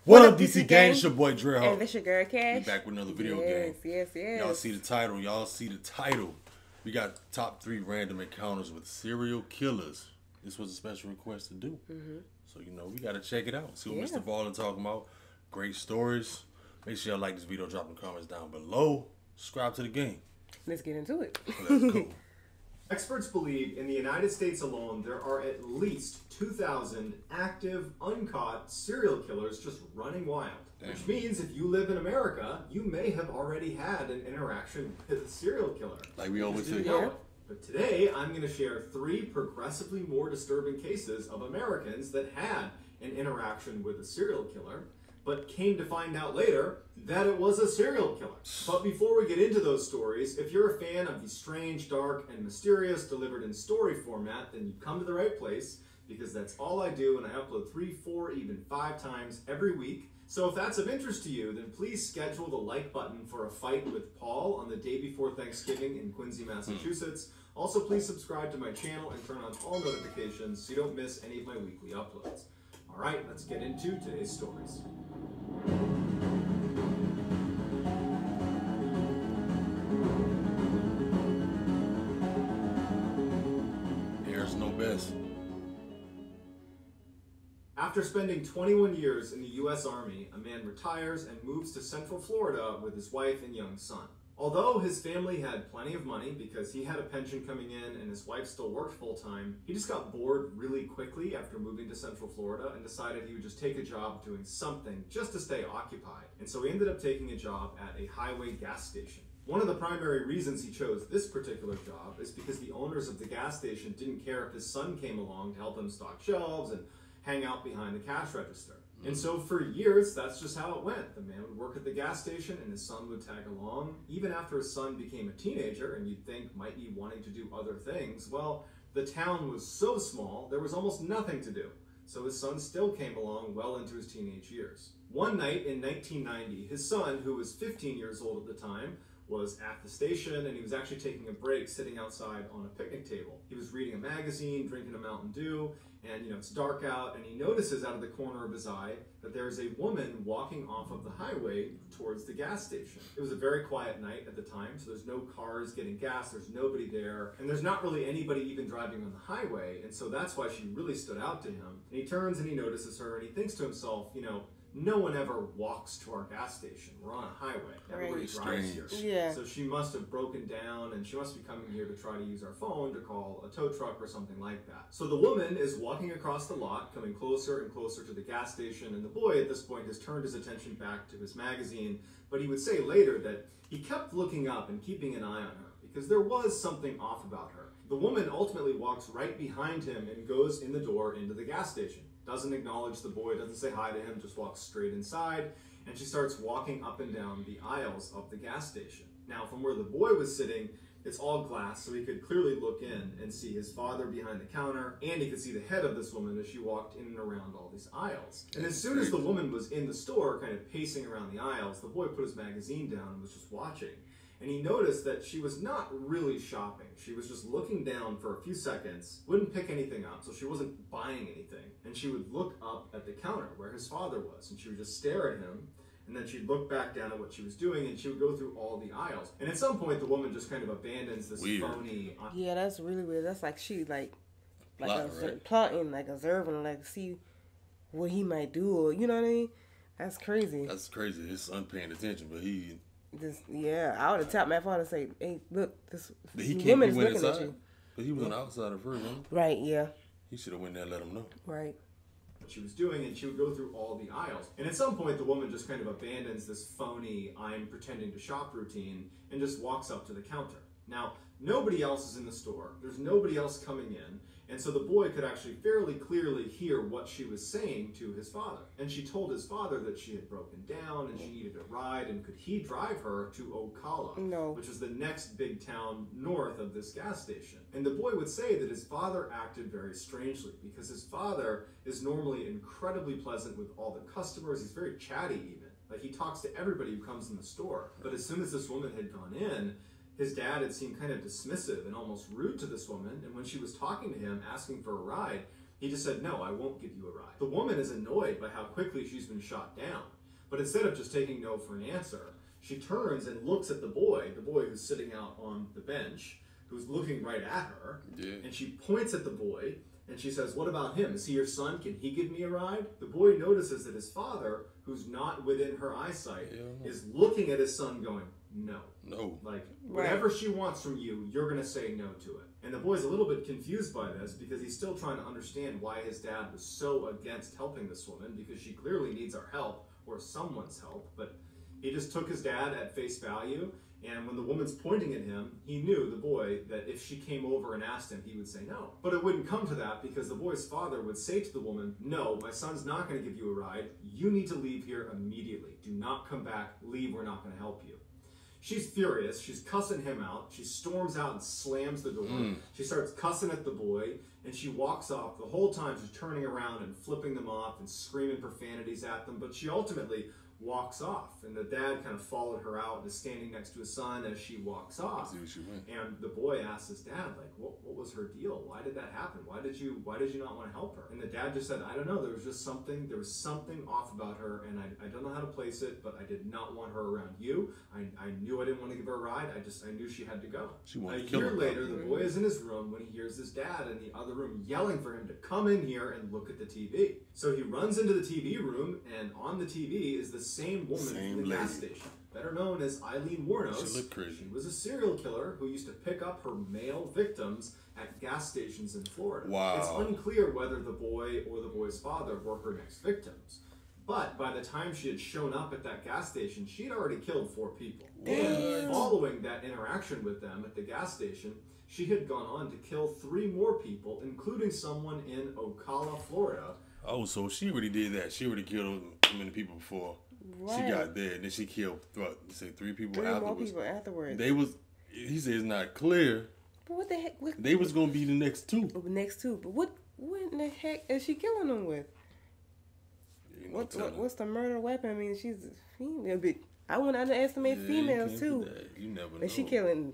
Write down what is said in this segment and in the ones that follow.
What up, DC Gang? It's your boy DreadHawk. And this your girl Cash. We back with another video game. Yes. Y'all see the title. We got top 3 random encounters with serial killers. This was a special request to do. So, you know, we got to check it out. See what MrBallen talking about. Great stories. Make sure y'all like this video. Drop the comments down below. Subscribe to the game. Let's get into it. Let's go. Experts believe in the United States alone there are at least 2,000 active, uncaught serial killers just running wild. Damn. Which means if you live in America, you may have already had an interaction with a serial killer. Like we always say. But today, I'm going to share 3 progressively more disturbing cases of Americans that had an interaction with a serial killer, but came to find out later that it was a serial killer. But before we get into those stories, if you're a fan of the strange, dark, and mysterious delivered in story format, then you've come to the right place, because that's all I do, and I upload 3, 4, even 5 times every week. So if that's of interest to you, then please schedule the like button for a fight with Paul on the day before Thanksgiving in Quincy, Massachusetts. Also, please subscribe to my channel and turn on all notifications so you don't miss any of my weekly uploads. All right, let's get into today's stories. There's no best. After spending 21 years in the U.S. Army, a man retires and moves to Central Florida with his wife and young son. Although his family had plenty of money because he had a pension coming in and his wife still worked full-time, he just got bored really quickly after moving to Central Florida and decided he would just take a job doing something just to stay occupied. And so he ended up taking a job at a highway gas station. One of the primary reasons he chose this particular job is because the owners of the gas station didn't care if his son came along to help him stock shelves and hang out behind the cash register. And so for years, that's just how it went. The man would work at the gas station and his son would tag along. Even after his son became a teenager and you'd think might be wanting to do other things, well, the town was so small, there was almost nothing to do. So his son still came along well into his teenage years. One night in 1990, his son, who was 15 years old at the time, was at the station and he was actually taking a break sitting outside on a picnic table. He was reading a magazine, drinking a Mountain Dew, and it's dark out, and he notices out of the corner of his eye that there is a woman walking off of the highway towards the gas station. It was a very quiet night at the time, so there's no cars getting gas, there's nobody there, and there's not really anybody even driving on the highway, and so that's why she really stood out to him. And he turns and he notices her, and he thinks to himself, no one ever walks to our gas station. We're on a highway. Everybody drives here. Yeah. So she must have broken down and she must be coming here to try to use our phone to call a tow truck or something like that. So the woman is walking across the lot, coming closer and closer to the gas station, and the boy at this point has turned his attention back to his magazine, but he would say later that he kept looking up and keeping an eye on her because there was something off about her. The woman ultimately walks right behind him and goes in the door into the gas station. Doesn't acknowledge the boy, doesn't say hi to him, just walks straight inside, and she starts walking up and down the aisles of the gas station. Now, from where the boy was sitting, it's all glass, so he could clearly look in and see his father behind the counter, and he could see the head of this woman as she walked in and around all these aisles. And as soon as the woman was in the store, kind of pacing around the aisles, the boy put his magazine down and was just watching. And he noticed that she was not really shopping. She was just looking down for a few seconds, wouldn't pick anything up, so she wasn't buying anything. And she would look up at the counter where his father was, and she would just stare at him, and then she'd look back down at what she was doing, and she would go through all the aisles. And at some point, the woman just kind of abandons this phony... Yeah, that's really weird. That's like she, Plotting, plotting, observing, see what he might do, or, you know what I mean? That's crazy. That's crazy. He's unpaying attention, but he... I would have tapped my phone and say, "Hey, look, this woman is looking at you." But he was on the outside at first, huh? Right? Yeah. He should have went there and let him know. Right. What she was doing, and she would go through all the aisles. And at some point, the woman just kind of abandons this phony "I'm pretending to shop" routine and just walks up to the counter. Now, nobody else is in the store. There's nobody else coming in. And so the boy could actually fairly clearly hear what she was saying to his father. And she told his father that she had broken down and she needed a ride, and could he drive her to Ocala, which was the next big town north of this gas station. And the boy would say that his father acted very strangely because his father is normally incredibly pleasant with all the customers. He's very chatty even. Like, he talks to everybody who comes in the store. But as soon as this woman had gone in, his dad had seemed kind of dismissive and almost rude to this woman, and when she was talking to him, asking for a ride, He just said, no, I won't give you a ride. The woman is annoyed by how quickly she's been shot down. But instead of just taking no for an answer, she turns and looks at the boy who's sitting out on the bench, who's looking right at her. Yeah. And she points at the boy and she says, what about him? Is he your son? Can he give me a ride? The boy notices that his father, who's not within her eyesight, is looking at his son going, no. No. Like, whatever she wants from you, you're going to say no to it. And the boy's a little bit confused by this because he's still trying to understand why his dad was so against helping this woman, because she clearly needs our help or someone's help. But he just took his dad at face value. And when the woman's pointing at him, he knew, the boy, that if she came over and asked him, he would say no. But it wouldn't come to that because the boy's father would say to the woman, no, my son's not going to give you a ride. You need to leave here immediately. Do not come back. Leave. We're not going to help you. She's furious. She's cussing him out. She storms out and slams the door. She starts cussing at the boy, and she walks off. The whole time she's turning around and flipping them off and screaming profanities at them, but she ultimately walks off, and the dad kind of followed her out and is standing next to his son as she walks off. And the boy asks his dad, like, what was her deal? Why did that happen? Why did you not want to help her? And the dad just said, I don't know, there was something off about her, and I don't know how to place it, but I did not want her around you. I knew I didn't want to give her a ride. I knew she had to go. A year later, the boy is in his room when he hears his dad in the other room yelling for him to come in here and look at the TV. So he runs into the TV room, and on the TV is the same woman from the gas station, better known as Eileen Wuornos. She looked crazy. She was a serial killer who used to pick up her male victims at gas stations in Florida. Wow. It's unclear whether the boy or the boy's father were her next victims. But by the time she had shown up at that gas station, she had already killed 4 people. And following that interaction with them at the gas station, she had gone on to kill 3 more people, including someone in Ocala, Florida. Oh, so she already did that. She already killed many people before she got there. And then she killed, what, you say 3 people 3 afterwards? more people afterwards. He said it's not clear. But what the heck? They was going to be the next 2. The next 2. But what in the heck is she killing them with? What's the murder weapon? I mean, she's a female. But I wouldn't underestimate females, too. You never know. And she killing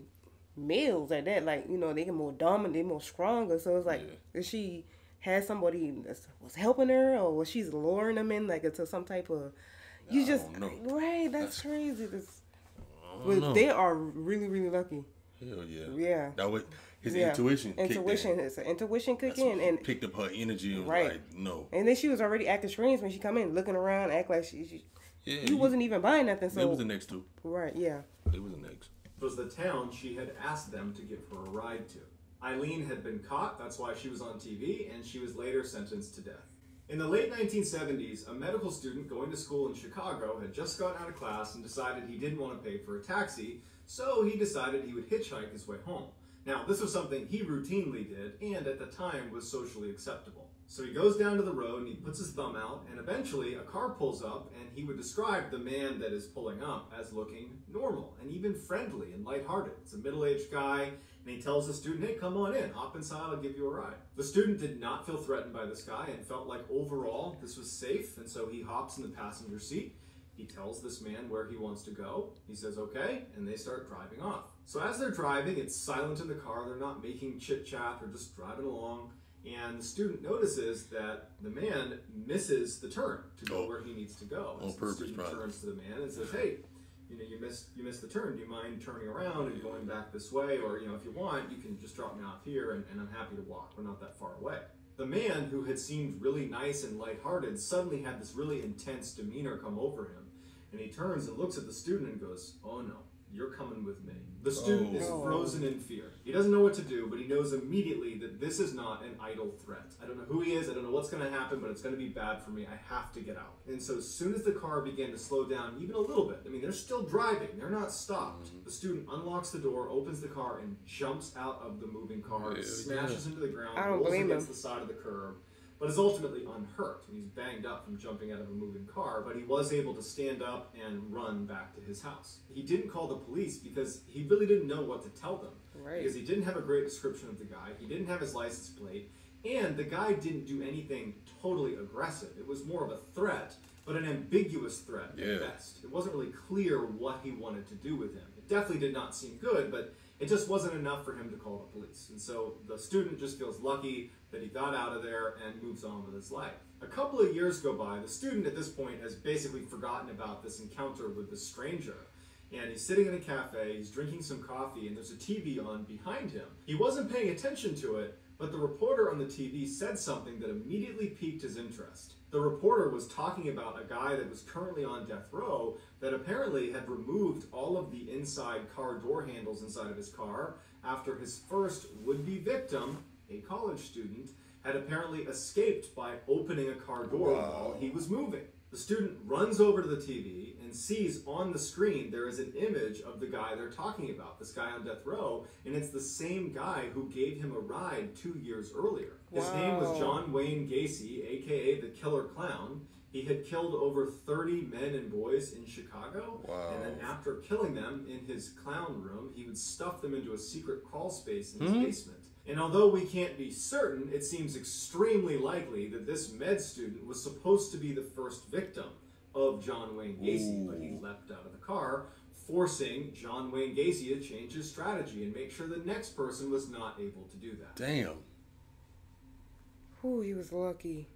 males at that. Like, you know, they get more dominant, they more stronger. So it's like, is she has somebody that was helping her, or was she luring them in like into some type of? You just right. That's crazy. But they are really, really lucky. Hell yeah. Yeah. That was his intuition. His intuition kicked in and picked up her energy and was like, no. And then she was already acting strange when she come in, looking around, act like you wasn't even buying nothing. So it was the next 2. Right. Yeah. It was the next. It was the town she had asked them to give her a ride to. Eileen had been caught, that's why she was on TV, and she was later sentenced to death. In the late 1970s, a medical student going to school in Chicago had just gotten out of class and decided he didn't want to pay for a taxi, so he decided he would hitchhike his way home. Now, this was something he routinely did, and at the time was socially acceptable. So he goes down to the road and he puts his thumb out, and eventually a car pulls up, and he would describe the man that is pulling up as looking normal and even friendly and lighthearted. It's a middle-aged guy, and he tells the student, hey, come on in, hop inside, I'll give you a ride. The student did not feel threatened by this guy and felt like overall this was safe, and so he hops in the passenger seat. He tells this man where he wants to go. He says, okay, and they start driving off. So as they're driving, it's silent in the car. They're not making chit-chat. They're just driving along. And the student notices that the man misses the turn to go where he needs to go. On purpose, the student turns to the man and says, hey, you missed the turn. Do you mind turning around and going back this way? Or, if you want, you can just drop me off here, and I'm happy to walk. We're not that far away. The man, who had seemed really nice and lighthearted, suddenly had this really intense demeanor come over him. And he turns and looks at the student and goes, oh no, you're coming with me. The student is frozen in fear. He doesn't know what to do, but he knows immediately that this is not an idle threat. I don't know who he is, I don't know what's going to happen, but it's going to be bad for me. I have to get out. And so as soon as the car began to slow down even a little bit, I mean, they're still driving, they're not stopped. The student unlocks the door, opens the car, and jumps out of the moving car, smashes into the ground, rolls against the side of the curb, but is ultimately unhurt. He's banged up from jumping out of a moving car, but he was able to stand up and run back to his house. He didn't call the police because he really didn't know what to tell them. Right. Because he didn't have a great description of the guy, he didn't have his license plate, and the guy didn't do anything totally aggressive. It was more of a threat, but an ambiguous threat at best. It wasn't really clear what he wanted to do with him. It definitely did not seem good, but it just wasn't enough for him to call the police. And so the student just feels lucky that he got out of there and moves on with his life. A couple of years go by. The student at this point has basically forgotten about this encounter with this stranger. And he's sitting in a cafe, he's drinking some coffee, and there's a TV on behind him. He wasn't paying attention to it, but the reporter on the TV said something that immediately piqued his interest. The reporter was talking about a guy that was currently on death row that apparently had removed all of the inside car door handles inside of his car after his first would-be victim, a college student, had apparently escaped by opening a car door while he was moving. The student runs over to the TV and sees on the screen there is an image of the guy they're talking about, this guy on death row, and it's the same guy who gave him a ride 2 years earlier. His name was John Wayne Gacy, aka the Killer Clown. He had killed over 30 men and boys in Chicago, and then after killing them in his clown room, he would stuff them into a secret crawl space in his basement. And although we can't be certain, it seems extremely likely that this med student was supposed to be the first victim of John Wayne Gacy, but he leapt out of the car, forcing John Wayne Gacy to change his strategy and make sure the next person was not able to do that. Damn. Ooh, he was lucky.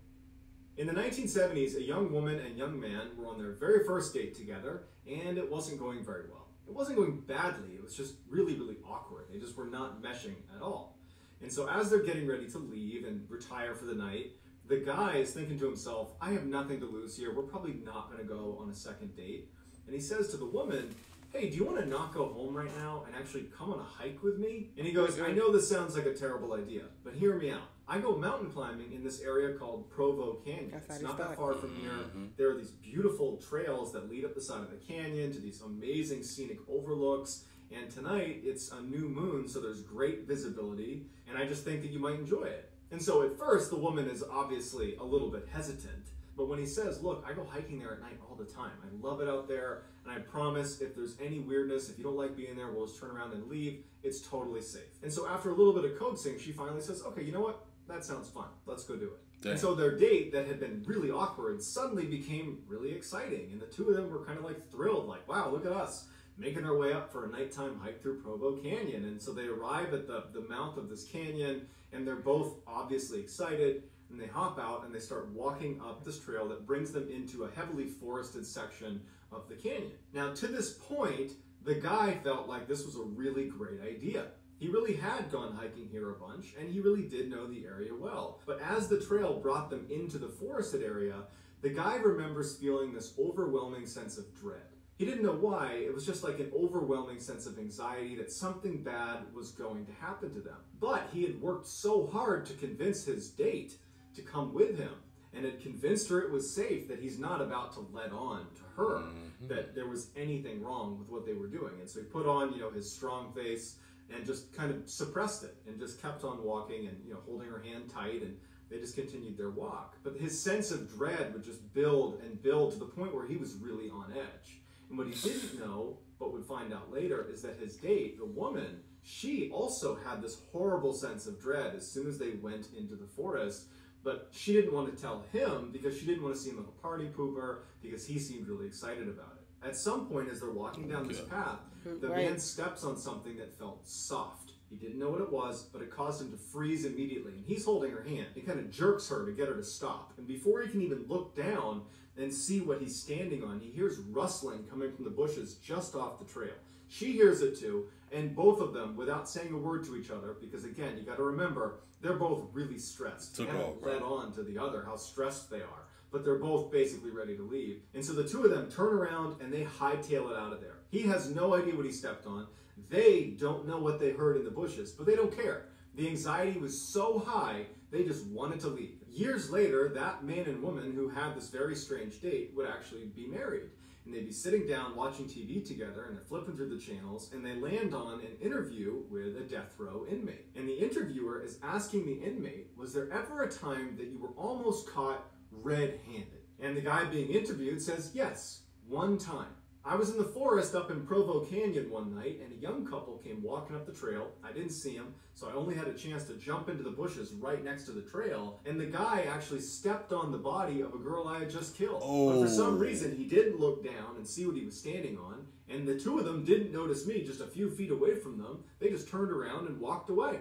In the 1970s, a young woman and young man were on their very first date together, and it wasn't going very well. It wasn't going badly, it was just really, really awkward. They just were not meshing at all. And so as they're getting ready to leave and retire for the night, the guy is thinking to himself, I have nothing to lose here. We're probably not going to go on a second date. And he says to the woman, hey, do you want to not go home right now and actually come on a hike with me? And he goes, I know this sounds like a terrible idea, but hear me out. I go mountain climbing in this area called Provo Canyon. It's not that far from here. There are these beautiful trails that lead up the side of the canyon to these amazing scenic overlooks. And tonight, it's a new moon, so there's great visibility, and I just think that you might enjoy it. And so at first, the woman is obviously a little bit hesitant, but when he says, look, I go hiking there at night all the time. I love it out there, and I promise if there's any weirdness, if you don't like being there, we'll just turn around and leave. It's totally safe. And so after a little bit of coaxing, she finally says, okay, you know what? That sounds fun. Let's go do it. Damn. And so their date that had been really awkward suddenly became really exciting, and the two of them were kind of like thrilled, like, wow, look at us, making their way up for a nighttime hike through Provo Canyon. And so they arrive at the mouth of this canyon, and they're both obviously excited, and they hop out and they start walking up this trail that brings them into a heavily forested section of the canyon. Now, to this point, the guy felt like this was a really great idea. He really had gone hiking here a bunch, and he really did know the area well. But as the trail brought them into the forested area, the guy remembers feeling this overwhelming sense of dread. He didn't know why, it was just like an overwhelming sense of anxiety that something bad was going to happen to them. But he had worked so hard to convince his date to come with him, and had convinced her it was safe, that he's not about to let on to her that there was anything wrong with what they were doing. And so he put on, his strong face and just kind of suppressed it and just kept on walking and, holding her hand tight, and they just continued their walk. But his sense of dread would just build and build to the point where he was really on edge. And what he didn't know, but would find out later, is that his date, the woman, she also had this horrible sense of dread as soon as they went into the forest. But she didn't want to tell him because she didn't want to seem like a party pooper, because he seemed really excited about it. At some point, as they're walking down this path, the man steps on something that felt soft. He didn't know what it was, but it caused him to freeze immediately. And he's holding her hand. He kind of jerks her to get her to stop. And before he can even look down and see what he's standing on, he hears rustling coming from the bushes just off the trail. She hears it too, and both of them, without saying a word to each other, because again, you got to remember, they're both really stressed. They haven't led on to the other how stressed they are, but they're both basically ready to leave. And so the two of them turn around and they hightail it out of there. He has no idea what he stepped on. They don't know what they heard in the bushes, but they don't care. The anxiety was so high, they just wanted to leave. Years later, that man and woman who had this very strange date would actually be married. And they'd be sitting down watching TV together, and they're flipping through the channels, and they land on an interview with a death row inmate. And the interviewer is asking the inmate, was there ever a time that you were almost caught red-handed? And the guy being interviewed says, yes, one time. I was in the forest up in Provo Canyon one night, and a young couple came walking up the trail. I didn't see them, so I only had a chance to jump into the bushes right next to the trail, and the guy actually stepped on the body of a girl I had just killed. But for some reason, he didn't look down and see what he was standing on, and the two of them didn't notice me just a few feet away from them. They just turned around and walked away.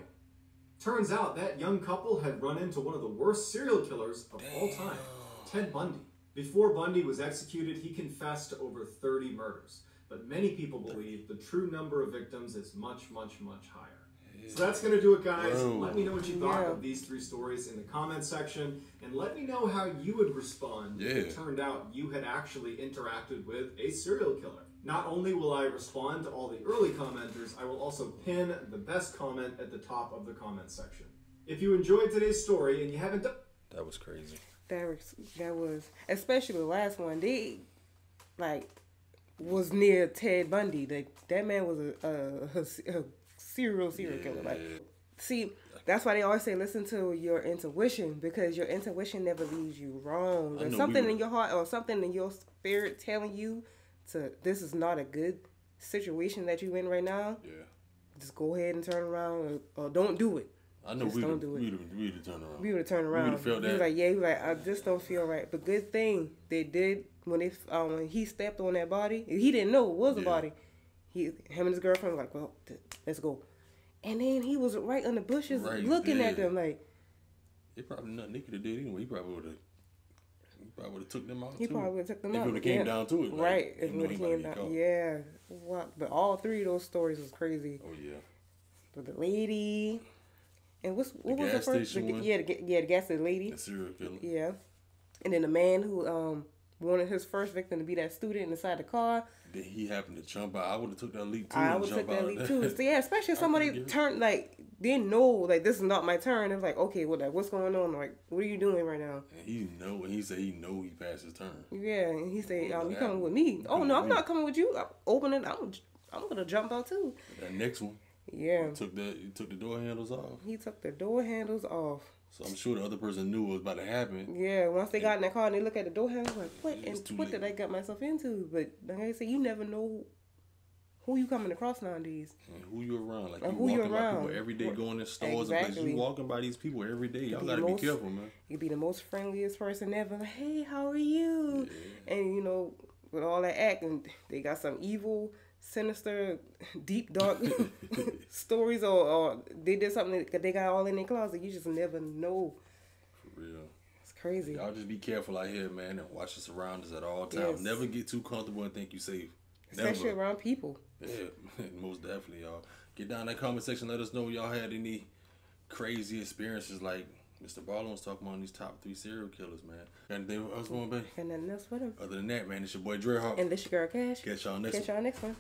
Turns out that young couple had run into one of the worst serial killers of all time, Ted Bundy. Before Bundy was executed, he confessed to over 30 murders. But many people believe the true number of victims is much, much, much higher. So that's going to do it, guys. Whoa. Let me know what you thought of these 3 stories in the comments section. And let me know how you would respond if it turned out you had actually interacted with a serial killer. Not only will I respond to all the early commenters, I will also pin the best comment at the top of the comment section. If you enjoyed today's story and you haven't done... That was crazy. That was, especially the last one. They, like, was near Ted Bundy. That man was a serial killer. Like, see, that's why they always say listen to your intuition, because your intuition never leaves you wrong. There's something in your heart or something in your spirit telling you this is not a good situation that you're in right now. Yeah. Just go ahead and turn around or don't do it. I know we would have turned around. We would have turned around. We would have felt that. He was like, I just don't feel right. But good thing they did when he stepped on that body. He didn't know it was a body. Him and his girlfriend were like, well, let's go. And then he was right in the bushes looking at them like. It probably nothing they could have did anyway. He probably would have took them out. He probably would have took them out. If it would have came down to it. Right. If it would have came down. Yeah. Wow. But all 3 of those stories was crazy. Oh, yeah. But the lady. And what was the first? The gas station lady. The serial killer. Yeah. And then the man who wanted his first victim to be that student inside the car. Then he happened to jump out. I would have took that leap too. I would have took that leap too. So yeah, especially if somebody turned didn't know this is not my turn. It was like, okay, what's going on? Like, what are you doing right now? And he said he passed his turn. Yeah, and he said, you coming with me? Oh no, I'm not coming with you. I'm gonna jump out too. That next one. Yeah. He took the door handles off. He took the door handles off. So I'm sure the other person knew what was about to happen. Yeah, once they got in that car and they look at the door handles, like, what did I get myself into? But like I said, you never know who you coming across nowadays. And who you around. Like, you who walking by people every day, going in stores and places. You walking by these people every day. Y'all got to be careful, man. You be the most friendliest person ever. Like, hey, how are you? Yeah. And, with all that acting, they got some evil, sinister, deep, dark stories, or they did something that they got all in their closet. You just never know. For real. It's crazy. Y'all just be careful out here, man, and watch your surroundings at all times. Yes. Never get too comfortable and think you safe. Especially around people. Yeah, most definitely, y'all. Get down in that comment section. Let us know if y'all had any crazy experiences like MrBallen was talking about these top 3 serial killers, man. Got anything else going, babe? And nothing else with him. Other than that, man, it's your boy DreadHawk. And this your girl Cash. Catch y'all next one.